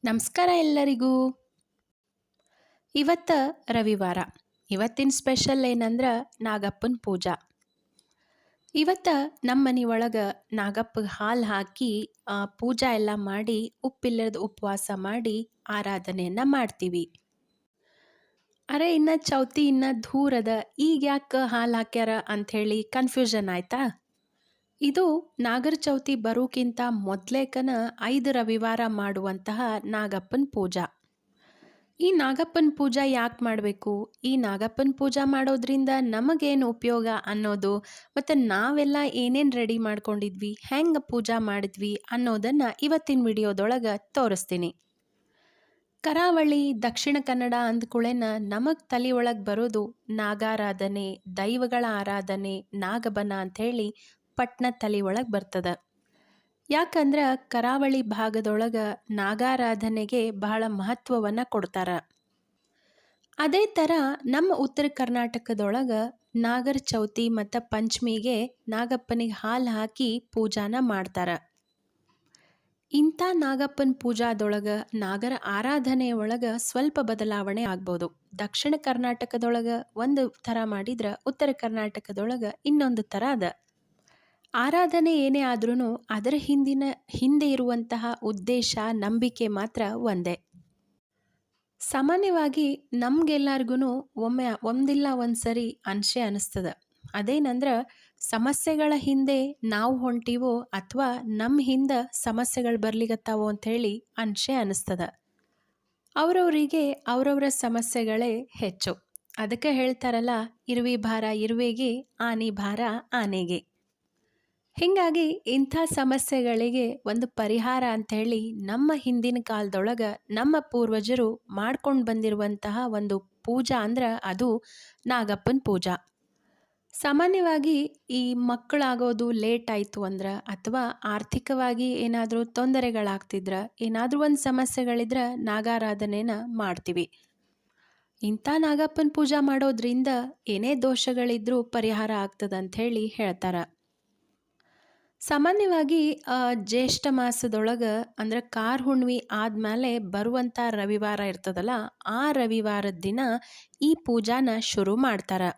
ನಮಸ್ಕಾರ ಎಲ್ಲರಿಗೂ. ಇವತ್ತ ರವಿವಾರ. ಇವತ್ತಿನ ಸ್ಪೆಷಲ್ ಏನಂದ್ರೆ ನಾಗಪ್ಪನ ಪೂಜಾ. ಇವತ್ತ ನಮ್ಮ ಮನೆ ಒಳಗೆ ನಾಗಪ್ಪಗೆ ಹಾಲು ಹಾಕಿ ಪೂಜಾ ಎಲ್ಲ ಮಾಡಿ ಉಪ್ಪಿಲ್ಲದ ಉಪವಾಸ ಮಾಡಿ ಆರಾಧನೆಯನ್ನು ಮಾಡ್ತೀವಿ. ಅರೆ ಇನ್ನು ಚೌತಿ ಇನ್ನು ದೂರದ ಈಗ ಯಾಕೆ ಹಾಲು ಹಾಕ್ಯಾರ ಅಂಥೇಳಿ ಕನ್ಫ್ಯೂಷನ್ ಆಯ್ತಾ? ಇದು ನಾಗರ ಚೌತಿ ಬರೋಕ್ಕಿಂತ ಮೊದಲೇಕನ 5 ರವಿವಾರ ಮಾಡುವಂತಹ ನಾಗಪ್ಪನ ಪೂಜಾ. ಈ ನಾಗಪ್ಪನ ಪೂಜಾ ಯಾಕೆ ಮಾಡಬೇಕು, ಈ ನಾಗಪ್ಪನ ಪೂಜಾ ಮಾಡೋದ್ರಿಂದ ನಮಗೇನು ಉಪಯೋಗ ಅನ್ನೋದು, ಮತ್ತು ನಾವೆಲ್ಲ ಏನೇನು ರೆಡಿ ಮಾಡ್ಕೊಂಡಿದ್ವಿ, ಹೆಂಗೆ ಪೂಜಾ ಮಾಡಿದ್ವಿ ಅನ್ನೋದನ್ನು ಇವತ್ತಿನ ವಿಡಿಯೋದೊಳಗೆ ತೋರಿಸ್ತೀನಿ. ಕರಾವಳಿ ದಕ್ಷಿಣ ಕನ್ನಡ ಅಂದ್ಕೂಳೆನ ನಮಗೆ ತಲೆ ಒಳಗೆ ಬರೋದು ನಾಗಾರಾಧನೆ, ದೈವಗಳ ಆರಾಧನೆ, ನಾಗಬನ ಅಂಥೇಳಿ ಪಟ್ನ ತಲೆ ಒಳಗೆ ಬರ್ತದೆ. ಯಾಕಂದ್ರೆ ಕರಾವಳಿ ಭಾಗದೊಳಗೆ ನಾಗಾರಾಧನೆಗೆ ಬಹಳ ಮಹತ್ವವನ್ನು ಕೊಡ್ತಾರೆ. ಅದೇ ಥರ ನಮ್ಮ ಉತ್ತರ ಕರ್ನಾಟಕದೊಳಗೆ ನಾಗರ ಚೌತಿ ಮತ್ತು ಪಂಚಮಿಗೆ ನಾಗಪ್ಪನಿಗೆ ಹಾಲು ಹಾಕಿ ಪೂಜಾನ ಮಾಡ್ತಾರೆ. ಇಂಥ ನಾಗಪ್ಪನ ಪೂಜಾದೊಳಗೆ ನಾಗರ ಆರಾಧನೆ ಒಳಗೆ ಸ್ವಲ್ಪ ಬದಲಾವಣೆ ಆಗ್ಬೋದು. ದಕ್ಷಿಣ ಕರ್ನಾಟಕದೊಳಗೆ ಒಂದು ಥರ ಮಾಡಿದ್ರೆ ಉತ್ತರ ಕರ್ನಾಟಕದೊಳಗೆ ಇನ್ನೊಂದು ಥರ ಅದ. ಆರಾಧನೆ ಏನೇ ಆದ್ರೂ ಅದರ ಹಿಂದೆ ಇರುವಂತಹ ಉದ್ದೇಶ, ನಂಬಿಕೆ ಮಾತ್ರ ಒಂದೇ. ಸಾಮಾನ್ಯವಾಗಿ ನಮಗೆಲ್ಲರಿಗೂ ಒಂದಿಲ್ಲ ಒಂದು ಸರಿ ಅನಿಸ್ತದೆ. ಅದೇನಂದ್ರೆ ಸಮಸ್ಯೆಗಳ ಹಿಂದೆ ನಾವು ಹೊಂಟೀವೋ ಅಥವಾ ನಮ್ಮ ಹಿಂದೆ ಸಮಸ್ಯೆಗಳು ಬರ್ಲಿಗತ್ತಾವೋ ಅಂಥೇಳಿ ಅನಿಸ್ತದೆ. ಅವರವರಿಗೆ ಅವರವರ ಸಮಸ್ಯೆಗಳೇ ಹೆಚ್ಚು. ಅದಕ್ಕೆ ಹೇಳ್ತಾರಲ್ಲ, ಇರುವಿ ಭಾರ ಇರುವೆಗೆ, ಆನೆ ಭಾರ ಆನೆಗೆ. ಹೀಗಾಗಿ ಇಂಥ ಸಮಸ್ಯೆಗಳಿಗೆ ಒಂದು ಪರಿಹಾರ ಅಂಥೇಳಿ ನಮ್ಮ ಹಿಂದಿನ ಕಾಲದೊಳಗೆ ನಮ್ಮ ಪೂರ್ವಜರು ಮಾಡ್ಕೊಂಡು ಬಂದಿರುವಂತಹ ಒಂದು ಪೂಜಾ ಅಂದ್ರೆ ಅದು ನಾಗಪ್ಪನ ಪೂಜಾ. ಸಾಮಾನ್ಯವಾಗಿ ಈ ಮಕ್ಕಳಾಗೋದು ಲೇಟ್ ಆಯಿತು ಅಂದ್ರೆ ಅಥವಾ ಆರ್ಥಿಕವಾಗಿ ಏನಾದರೂ ತೊಂದರೆಗಳಾಗ್ತಿದ್ರೆ, ಏನಾದರೂ ಒಂದು ಸಮಸ್ಯೆಗಳಿದ್ರೆ ನಾಗಾರಾಧನೆನ ಮಾಡ್ತೀವಿ. ಇಂಥ ನಾಗಪ್ಪನ ಪೂಜಾ ಮಾಡೋದ್ರಿಂದ ಏನೇ ದೋಷಗಳಿದ್ರೂ ಪರಿಹಾರ ಆಗ್ತದಂಥೇಳಿ ಹೇಳ್ತಾರೆ. ಸಾಮಾನ್ಯವಾಗಿ ಜ್ಯೇಷ್ಠ ಮಾಸದೊಳಗೆ ಅಂದ್ರೆ ಕಾರ್ ಹುಣ್ಣಿಮೆ ಆದಮೇಲೆ ಬರುವಂಥ ರವಿವಾರ ಇರ್ತದಲ್ಲ, ಆ ರವಿವಾರದ ದಿನ ಈ ಪೂಜಾನ ಶುರು ಮಾಡ್ತಾರೆ.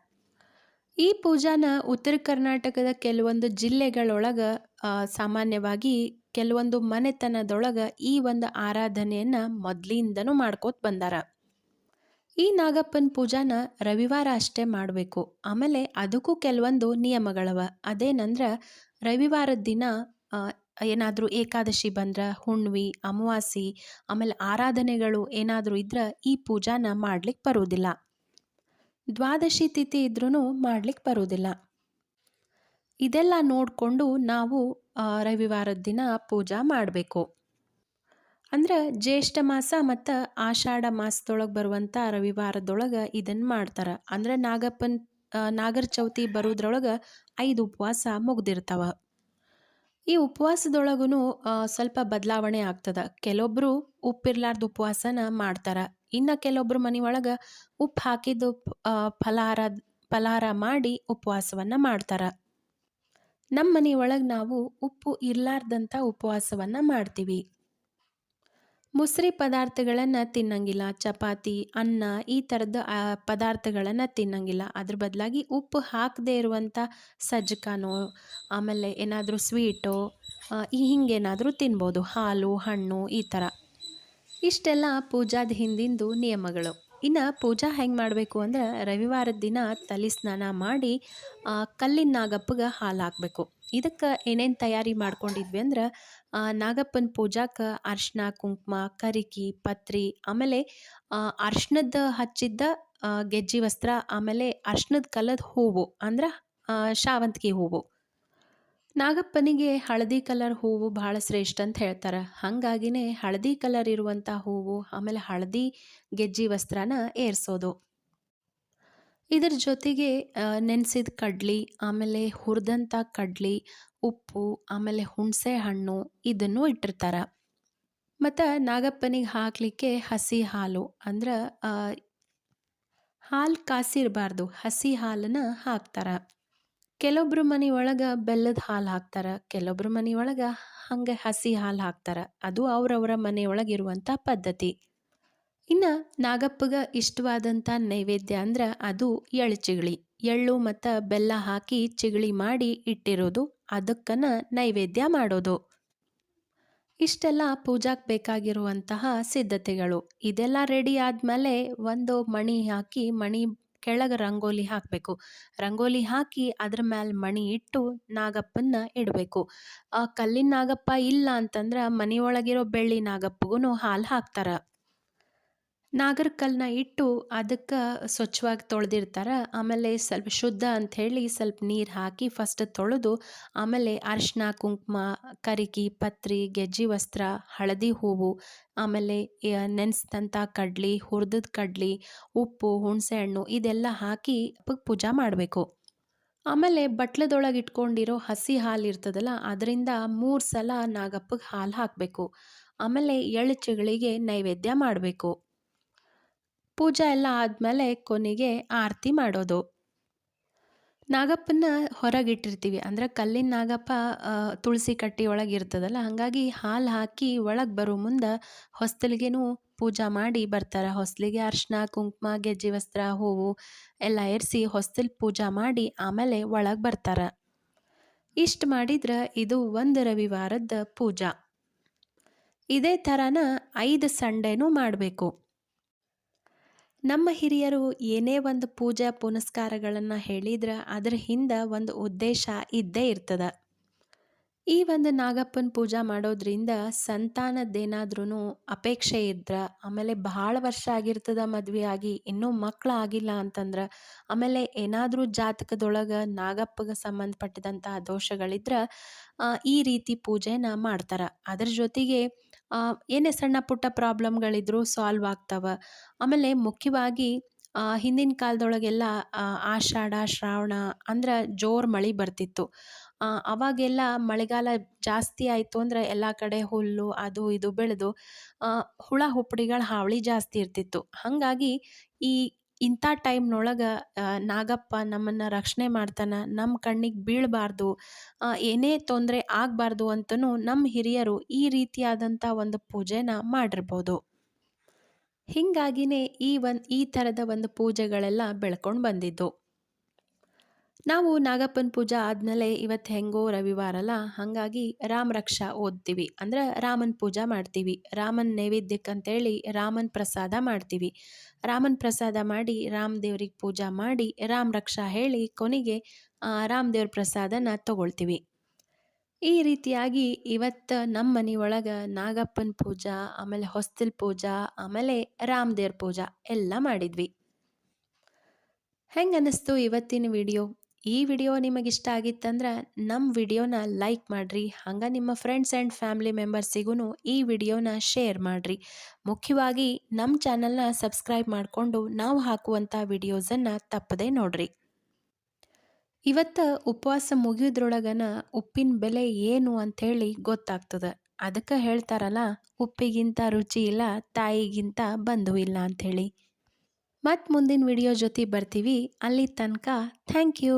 ಈ ಪೂಜಾನ ಉತ್ತರ ಕರ್ನಾಟಕದ ಕೆಲವೊಂದು ಜಿಲ್ಲೆಗಳೊಳಗೆ ಸಾಮಾನ್ಯವಾಗಿ ಕೆಲವೊಂದು ಮನೆತನದೊಳಗೆ ಈ ಒಂದು ಆರಾಧನೆಯನ್ನು ಮೊದಲಿಂದನೂ ಮಾಡ್ಕೋತ ಬಂದಾರ. ಈ ನಾಗಪ್ಪನ ಪೂಜಾನ ರವಿವಾರ ಅಷ್ಟೇ ಮಾಡಬೇಕು. ಆಮೇಲೆ ಅದಕ್ಕೂ ಕೆಲವೊಂದು ನಿಯಮಗಳವ. ಅದೇನಂದ್ರೆ ರವಿವಾರದ ದಿನ ಏನಾದರೂ ಏಕಾದಶಿ ಬಂದ್ರೆ, ಹುಣ್ಣಿಮೆ, ಅಮಾವಾಸ್ಯೆ, ಆಮೇಲೆ ಆರಾಧನೆಗಳು ಏನಾದರೂ ಇದ್ರೆ ಈ ಪೂಜಾನ ಮಾಡ್ಲಿಕ್ಕೆ ಬರೋದಿಲ್ಲ. ದ್ವಾದಶಿ ತಿಥಿ ಇದ್ರೂ ಮಾಡ್ಲಿಕ್ಕೆ ಬರೋದಿಲ್ಲ. ಇದೆಲ್ಲ ನೋಡಿಕೊಂಡು ನಾವು ರವಿವಾರದ ದಿನ ಪೂಜಾ ಮಾಡಬೇಕು. ಅಂದ್ರೆ ಜ್ಯೇಷ್ಠ ಮಾಸ ಮತ್ತು ಆಷಾಢ ಮಾಸದೊಳಗೆ ಬರುವಂಥ ರವಿವಾರದೊಳಗೆ ಇದನ್ನು ಮಾಡ್ತಾರೆ. ಅಂದ್ರೆ ನಾಗರ ಚೌತಿ ಬರೋದ್ರೊಳಗೆ 5 ಉಪವಾಸ ಮುಗ್ದಿರ್ತಾವ. ಈ ಉಪವಾಸದೊಳಗೂ ಸ್ವಲ್ಪ ಬದಲಾವಣೆ ಆಗ್ತದೆ. ಕೆಲವೊಬ್ಬರು ಉಪ್ಪಿರ್ಲಾರ್ದ ಉಪವಾಸನ ಮಾಡ್ತಾರೆ. ಇನ್ನು ಕೆಲವೊಬ್ಬರು ಮನೆಯೊಳಗೆ ಉಪ್ಪು ಹಾಕಿದ್ದು ಫಲಹಾರ ಮಾಡಿ ಉಪವಾಸವನ್ನು ಮಾಡ್ತಾರೆ. ನಮ್ಮ ಮನೆಯೊಳಗೆ ನಾವು ಉಪ್ಪು ಇರಲಾರ್ದಂಥ ಉಪವಾಸವನ್ನು ಮಾಡ್ತೀವಿ. ಮುಸ್ರಿ ಪದಾರ್ಥಗಳನ್ನು ತಿನ್ನಂಗಿಲ್ಲ, ಚಪಾತಿ, ಅನ್ನ ಈ ಥರದ ಪದಾರ್ಥಗಳನ್ನು ತಿನ್ನಂಗಿಲ್ಲ. ಅದ್ರ ಬದಲಾಗಿ ಉಪ್ಪು ಹಾಕದೇ ಇರುವಂಥ ಸಜ್ಜಕನೋ, ಆಮೇಲೆ ಏನಾದರೂ ಸ್ವೀಟೋ ಹಿಂಗೇನಾದರೂ ತಿನ್ಬೋದು. ಹಾಲು, ಹಣ್ಣು ಈ ಥರ. ಇಷ್ಟೆಲ್ಲ ಪೂಜಾದ ಹಿಂದಿಂದು ನಿಯಮಗಳು. ಇನ್ನು ಪೂಜಾ ಹೆಂಗೆ ಮಾಡಬೇಕು ಅಂದ್ರೆ ರವಿವಾರದ ದಿನ ತಲೆ ಸ್ನಾನ ಮಾಡಿ ಕಲ್ಲಿನ ನಾಗಪ್ಪಗೆ ಹಾಲು ಹಾಕಬೇಕು. ಇದಕ್ಕೆ ಏನೇನು ತಯಾರಿ ಮಾಡ್ಕೊಂಡಿದ್ವಿ ಅಂದ್ರೆ ನಾಗಪ್ಪನ ಪೂಜಾಕ್ಕೆ ಅರ್ಶಿನ, ಕುಂಕುಮ, ಕರಿಕಿ, ಪತ್ರಿ, ಆಮೇಲೆ ಅರ್ಶಿನದ ಹಚ್ಚಿದ್ದ ಗೆಜ್ಜೆ ವಸ್ತ್ರ, ಆಮೇಲೆ ಅರ್ಶಿನದ ಕಲದ ಹೂವು ಅಂದ್ರೆ ಶಾವಂತಿಗೆ ಹೂವು. ನಾಗಪ್ಪನಿಗೆ ಹಳದಿ ಕಲರ್ ಹೂವು ಭಾಳ ಶ್ರೇಷ್ಠ ಅಂತ ಹೇಳ್ತಾರೆ. ಹಾಗಾಗಿನೇ ಹಳದಿ ಕಲರ್ ಇರುವಂಥ ಹೂವು, ಆಮೇಲೆ ಹಳದಿ ಗೆಜ್ಜೆ ವಸ್ತ್ರನ ಏರಿಸೋದು. ಇದ್ರ ಜೊತೆಗೆ ನೆನೆಸಿದ ಕಡ್ಲಿ, ಆಮೇಲೆ ಹುರಿದಂಥ ಕಡ್ಲಿ, ಉಪ್ಪು, ಆಮೇಲೆ ಹುಣಸೆ ಹಣ್ಣು ಇದನ್ನು ಇಟ್ಟಿರ್ತಾರೆ. ಮತ್ತು ನಾಗಪ್ಪನಿಗೆ ಹಾಕಲಿಕ್ಕೆ ಹಸಿ ಹಾಲು ಅಂದ್ರೆ ಹಾಲು ಕಾಸಿರಬಾರ್ದು, ಹಸಿ ಹಾಲನ್ನು ಹಾಕ್ತಾರೆ. ಕೆಲವೊಬ್ರು ಮನೆಯೊಳಗೆ ಬೆಲ್ಲದ ಹಾಲು ಹಾಕ್ತಾರ, ಕೆಲವೊಬ್ರು ಮನೆಯೊಳಗೆ ಹಂಗೆ ಹಸಿ ಹಾಲು ಹಾಕ್ತಾರ. ಅದು ಅವ್ರವ್ರ ಮನೆಯೊಳಗಿರುವಂಥ ಪದ್ಧತಿ. ಇನ್ನು ನಾಗಪ್ಪಗೆ ಇಷ್ಟವಾದಂಥ ನೈವೇದ್ಯ ಅಂದ್ರೆ ಅದು ಎಳ್ಳು ಚಿಗಳಿ. ಎಳ್ಳು ಮತ್ತು ಬೆಲ್ಲ ಹಾಕಿ ಚಿಗಳಿ ಮಾಡಿ ಇಟ್ಟಿರೋದು, ಅದಕ್ಕನ ನೈವೇದ್ಯ ಮಾಡೋದು. ಇಷ್ಟೆಲ್ಲ ಪೂಜಾಕ್ಕೆ ಬೇಕಾಗಿರುವಂತಹ ಸಿದ್ಧತೆಗಳು. ಇದೆಲ್ಲ ರೆಡಿ ಆದಮೇಲೆ ಒಂದು ಮಣಿ ಹಾಕಿ ಮಣಿ ಕೆಳಗೆ ರಂಗೋಲಿ ಹಾಕಬೇಕು. ರಂಗೋಲಿ ಹಾಕಿ ಅದ್ರ ಮ್ಯಾಲೆ ಮಣಿ ಇಟ್ಟು ನಾಗಪ್ಪನ್ನ ಇಡಬೇಕು. ಕಲ್ಲಿನ ನಾಗಪ್ಪ ಇಲ್ಲ ಅಂತಂದ್ರೆ ಮನೆಯೊಳಗಿರೋ ಬೆಳ್ಳಿ ನಾಗಪ್ಪಗೂ ಹಾಲು ಹಾಕ್ತಾರೆ. ನಾಗರ ಕಲ್ಲನ್ನ ಇಟ್ಟು ಅದಕ್ಕೆ ಸ್ವಚ್ಛವಾಗಿ ತೊಳೆದಿರ್ತಾರೆ. ಆಮೇಲೆ ಸ್ವಲ್ಪ ಶುದ್ಧ ಅಂಥೇಳಿ ಸ್ವಲ್ಪ ನೀರು ಹಾಕಿ ಫಸ್ಟ್ ತೊಳೆದು, ಆಮೇಲೆ ಅರಿಶಿನ ಕುಂಕುಮ, ಕರಿಕಿ ಪತ್ರಿ, ಗೆಜ್ಜೆ ವಸ್ತ್ರ, ಹಳದಿ ಹೂವು, ಆಮೇಲೆ ನೆನೆಸಿದಂಥ ಕಡ್ಲಿ, ಹುರಿದದ ಕಡ್ಲಿ, ಉಪ್ಪು, ಹುಣಸೆ ಹಣ್ಣು ಇದೆಲ್ಲ ಹಾಕಿ ಪೂಜೆ ಮಾಡಬೇಕು. ಆಮೇಲೆ ಬಟ್ಲದೊಳಗೆ ಇಟ್ಕೊಂಡಿರೋ ಹಸಿ ಹಾಲು ಇರ್ತದಲ್ಲ, ಅದರಿಂದ 3 ಸಲ ನಾಗಪ್ಪಗೆ ಹಾಲು ಹಾಕಬೇಕು. ಆಮೇಲೆ ಎಳ್ಳು ಚಿಗಳಿಗೆ ನೈವೇದ್ಯ ಮಾಡಬೇಕು. ಪೂಜೆ ಎಲ್ಲ ಆದಮೇಲೆ ಕೊನೆಗೆ ಆರತಿ ಮಾಡೋದು. ನಾಗಪ್ಪನ ಹೊರಗಿಟ್ಟಿರ್ತೀವಿ. ಅಂದರೆ ಕಲ್ಲಿನ ನಾಗಪ್ಪ ತುಳಸಿ ಕಟ್ಟಿ ಒಳಗೆ ಇರ್ತದಲ್ಲ, ಹಾಗಾಗಿ ಹಾಲು ಹಾಕಿ ಒಳಗೆ ಬರೋ ಮುಂದೆ ಹೊಸ್ತಿಲಿಗೆನೂ ಪೂಜೆ ಮಾಡಿ ಬರ್ತಾರೆ. ಹೊಸ್ಲಿಗೆ ಅರಿಶಿನ ಕುಂಕುಮ, ಗೆಜ್ಜೆ ವಸ್ತ್ರ, ಹೂವು ಎಲ್ಲ ಏರಿಸಿ ಹೊಸ್ತಿಲ್ ಪೂಜೆ ಮಾಡಿ ಆಮೇಲೆ ಒಳಗೆ ಬರ್ತಾರೆ. ಇಷ್ಟು ಮಾಡಿದ್ರೆ ಇದು ಒಂದು ರವಿವಾರದ ಪೂಜಾ. ಇದೇ ಥರನ 5 ಸಂಡೇನೂ ಮಾಡಬೇಕು. ನಮ್ಮ ಹಿರಿಯರು ಏನೇ ಒಂದು ಪೂಜೆ ಪುನಸ್ಕಾರಗಳನ್ನು ಹೇಳಿದ್ರೆ ಅದರ ಹಿಂದೆ ಒಂದು ಉದ್ದೇಶ ಇದ್ದೇ ಇರ್ತದ. ಈ ಒಂದು ನಾಗಪ್ಪನ ಪೂಜೆ ಮಾಡೋದ್ರಿಂದ ಸಂತಾನದ್ದೇನಾದ್ರೂ ಅಪೇಕ್ಷೆ ಇದ್ರೆ, ಆಮೇಲೆ ಭಾಳ ವರ್ಷ ಆಗಿರ್ತದ ಮದುವೆ ಆಗಿ ಇನ್ನೂ ಮಕ್ಕಳು ಆಗಿಲ್ಲ ಅಂತಂದ್ರೆ, ಆಮೇಲೆ ಏನಾದರೂ ಜಾತಕದೊಳಗೆ ನಾಗಪ್ಪಗೆ ಸಂಬಂಧಪಟ್ಟಿದಂತಹ ದೋಷಗಳಿದ್ರೆ ಈ ರೀತಿ ಪೂಜೆನ ಮಾಡ್ತಾರೆ. ಅದ್ರ ಜೊತೆಗೆ ಏನೇ ಸಣ್ಣ ಪುಟ್ಟ ಪ್ರಾಬ್ಲಮ್ಗಳಿದ್ರೂ ಸಾಲ್ವ್ ಆಗ್ತವೆ. ಆಮೇಲೆ ಮುಖ್ಯವಾಗಿ ಹಿಂದಿನ ಕಾಲದೊಳಗೆಲ್ಲ ಆಷಾಢ ಶ್ರಾವಣ ಅಂದ್ರೆ ಜೋರು ಮಳೆ ಬರ್ತಿತ್ತು. ಅವಾಗೆಲ್ಲ ಮಳೆಗಾಲ ಜಾಸ್ತಿ ಆಯಿತು ಅಂದರೆ ಎಲ್ಲ ಕಡೆ ಹುಲ್ಲು ಅದು ಇದು ಬೆಳೆದು ಹುಳ ಹುಪ್ಪಡಿಗಳ ಹಾವಳಿ ಜಾಸ್ತಿ ಇರ್ತಿತ್ತು. ಹಾಗಾಗಿ ಇಂಥ ಟೈಮ್ನೊಳಗೆ ನಾಗಪ್ಪ ನಮ್ಮನ್ನು ರಕ್ಷಣೆ ಮಾಡ್ತಾನೆ, ನಮ್ಮ ಕಣ್ಣಿಗೆ ಬೀಳಬಾರ್ದು, ಏನೇ ತೊಂದರೆ ಆಗಬಾರ್ದು ಅಂತಲೂ ನಮ್ಮ ಹಿರಿಯರು ಈ ರೀತಿಯಾದಂಥ ಒಂದು ಪೂಜೆನ ಮಾಡಿರ್ಬೋದು. ಹೀಗಾಗಿನೇ ಈ ಥರದ ಒಂದು ಪೂಜೆಗಳೆಲ್ಲ ಬೆಳ್ಕೊಂಡು ಬಂದಿದ್ದು. ನಾವು ನಾಗಪ್ಪನ ಪೂಜೆ ಆದಮೇಲೆ ಇವತ್ತು ಹೆಂಗೋ ರವಿವಾರ ಅಲ್ಲ, ಹಾಗಾಗಿ ರಾಮ ರಕ್ಷಾ ಓದ್ತೀವಿ. ಅಂದ್ರೆ ರಾಮನ ಪೂಜೆ ಮಾಡ್ತೀವಿ. ರಾಮನ ನೈವೇದ್ಯಕ್ಕಂತೇಳಿ ರಾಮನ ಪ್ರಸಾದ ಮಾಡ್ತೀವಿ. ರಾಮನ ಪ್ರಸಾದ ಮಾಡಿ ರಾಮದೇವ್ರಿಗೆ ಪೂಜೆ ಮಾಡಿ ರಾಮ ರಕ್ಷಾ ಹೇಳಿ ಕೊನೆಗೆ ರಾಮದೇವ್ರ ಪ್ರಸಾದನ ತಗೊಳ್ತೀವಿ. ಈ ರೀತಿಯಾಗಿ ಇವತ್ತು ನಮ್ಮ ಮನೆಯೊಳಗೆ ನಾಗಪ್ಪನ ಪೂಜಾ, ಆಮೇಲೆ ಹೊಸ್ತಿಲ್ ಪೂಜಾ, ಆಮೇಲೆ ರಾಮದೇವ್ರ ಪೂಜಾ ಎಲ್ಲ ಮಾಡಿದ್ವಿ. ಹೆಂಗೆ ಅನ್ನಿಸ್ತು ಇವತ್ತಿನ ವಿಡಿಯೋ? ಈ ವಿಡಿಯೋ ನಿಮಗಿಷ್ಟ ಆಗಿತ್ತಂದ್ರೆ ನಮ್ಮ ವಿಡಿಯೋನ ಲೈಕ್ ಮಾಡಿರಿ. ಹಂಗೆ ನಿಮ್ಮ ಫ್ರೆಂಡ್ಸ್ ಆ್ಯಂಡ್ ಫ್ಯಾಮಿಲಿ ಮೆಂಬರ್ಸಿಗೂ ಈ ವಿಡಿಯೋನ ಶೇರ್ ಮಾಡಿರಿ. ಮುಖ್ಯವಾಗಿ ನಮ್ಮ ಚಾನಲ್ನ ಸಬ್ಸ್ಕ್ರೈಬ್ ಮಾಡಿಕೊಂಡು ನಾವು ಹಾಕುವಂಥ ವಿಡಿಯೋಸನ್ನು ತಪ್ಪದೇ ನೋಡಿರಿ. ಇವತ್ತು ಉಪವಾಸ ಮುಗಿಯೋದ್ರೊಳಗನ ಉಪ್ಪಿನ ಬೆಲೆ ಏನು ಅಂಥೇಳಿ ಗೊತ್ತಾಗ್ತದೆ. ಅದಕ್ಕೆ ಹೇಳ್ತಾರಲ್ಲ, ಉಪ್ಪಿಗಿಂತ ರುಚಿ ಇಲ್ಲ, ತಾಯಿಗಿಂತ ಬಂಧು ಇಲ್ಲ ಅಂಥೇಳಿ. ಮತ್ತು ಮುಂದಿನ ವಿಡಿಯೋ ಜೊತೆ ಬರ್ತೀವಿ. ಅಲ್ಲಿ ತನಕ ಥ್ಯಾಂಕ್ ಯು.